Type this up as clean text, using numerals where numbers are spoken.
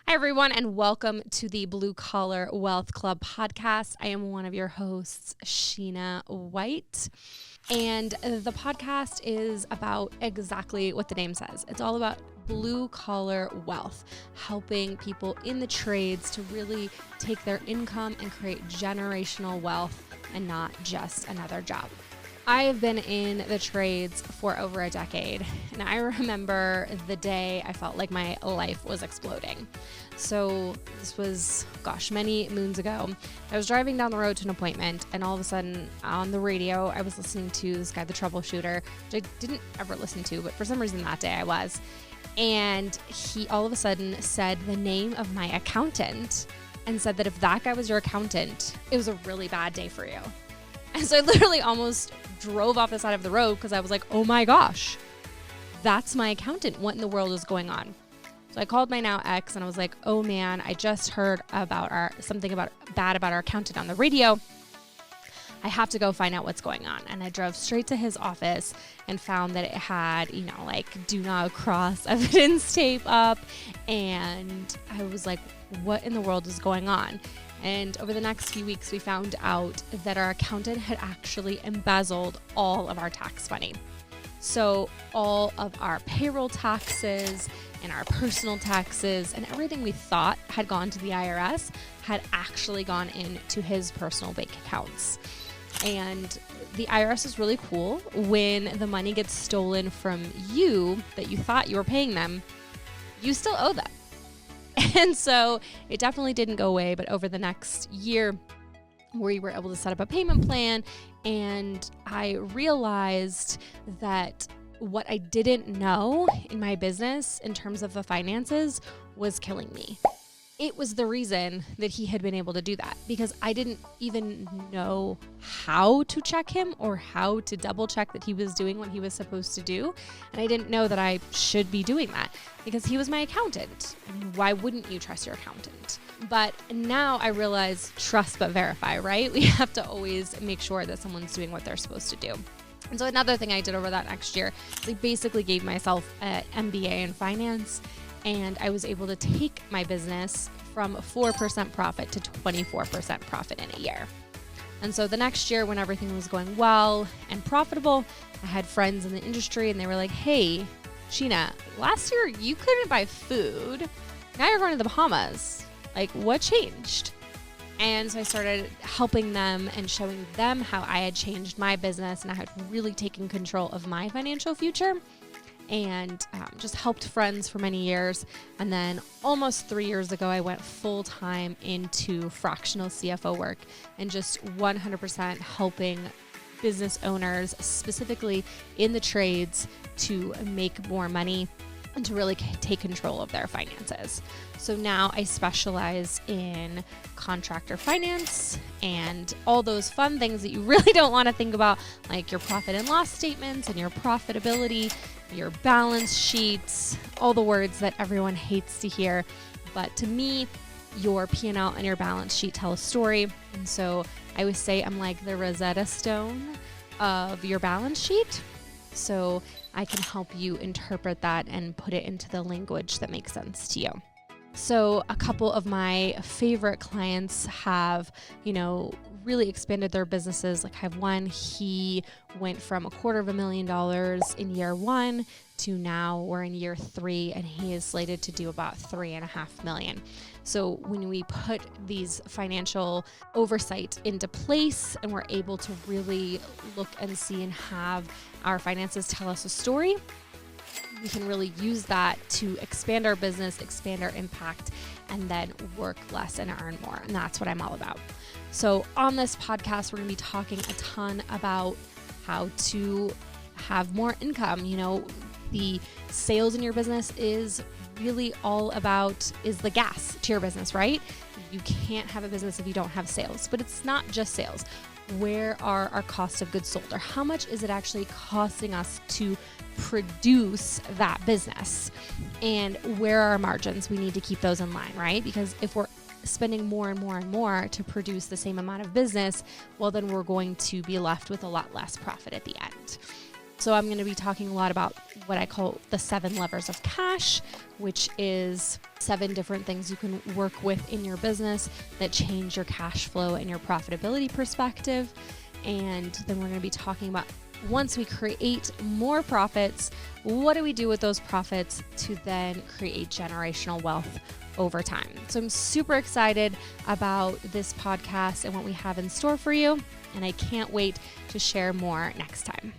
Hi, everyone, and welcome to the Blue Collar Wealth Club podcast. I am one of your hosts, Shena White, and the podcast is about exactly what the name says. It's all about blue collar wealth, helping people in the trades to really take their income and create generational wealth and not just another job. I have been in the trades for over a decade, and I remember the day I felt like my life was exploding. So this was, many moons ago. I was driving down the road to an appointment, and all of a sudden on the radio, I was listening to this guy, the troubleshooter, which I didn't ever listen to, but for some reason that day I was. And he all of a sudden said the name of my accountant and said that if that guy was your accountant, it was a really bad day for you. And so I literally almost drove off the side of the road because I was like, oh my gosh, that's my accountant. What in the world is going on? So I called my now ex and I was like, oh man, I just heard about something bad about our accountant on the radio. I have to go find out what's going on. And I drove straight to his office and found that it had, do not cross evidence tape up. And I was like, what in the world is going on? And over the next few weeks, we found out that our accountant had actually embezzled all of our tax money. So all of our payroll taxes and our personal taxes and everything we thought had gone to the IRS had actually gone into his personal bank accounts. And the IRS is really cool. When the money gets stolen from you that you thought you were paying them, you still owe them. And so it definitely didn't go away, but over the next year, we were able to set up a payment plan, and I realized that what I didn't know in my business in terms of the finances was killing me. It was the reason that he had been able to do that, because I didn't even know how to check him or how to double check that he was doing what he was supposed to do. And I didn't know that I should be doing that because he was my accountant. Why wouldn't you trust your accountant? But now I realize trust but verify, right? We have to always make sure that someone's doing what they're supposed to do. And so another thing I did over that next year is I basically gave myself an MBA in finance. And I was able to take my business from 4% profit to 24% profit in a year. And so the next year, when everything was going well and profitable, I had friends in the industry and they were like, hey, Shena, last year you couldn't buy food. Now you're going to the Bahamas. Like, what changed? And so I started helping them and showing them how I had changed my business and I had really taken control of my financial future. And just helped friends for many years. And then almost 3 years ago, I went full time into fractional CFO work and just 100% helping business owners, specifically in the trades, to make more money and to really take control of their finances. So now I specialize in contractor finance and all those fun things that you really don't want to think about, like your profit and loss statements and your profitability, your balance sheets, all the words that everyone hates to hear. But to me, your P&L and your balance sheet tell a story. And so I always say I'm like the Rosetta Stone of your balance sheet. So I can help you interpret that and put it into the language that makes sense to you. So a couple of my favorite clients have, really expanded their businesses. Like I have one, he went from $250,000 in year one to now we're in year 3 and he is slated to do about $3.5 million. So when we put these financial oversight into place and we're able to really look and see and have our finances tell us a story, we can really use that to expand our business, expand our impact, and then work less and earn more. And that's what I'm all about. So on this podcast, we're going to be talking a ton about how to have more income. The sales in your business is really all about is the gas to your business, right? You can't have a business if you don't have sales, but it's not just sales. Where are our costs of goods sold, or how much is it actually costing us to produce that business? And where are our margins? We need to keep those in line, right? Because if we're spending more and more and more to produce the same amount of business, well, then we're going to be left with a lot less profit at the end. So I'm going to be talking a lot about what I call the 7 levers of cash, which is 7 different things you can work with in your business that change your cash flow and your profitability perspective. And then we're going to be talking about, once we create more profits, what do we do with those profits to then create generational wealth over time? So I'm super excited about this podcast and what we have in store for you. And I can't wait to share more next time.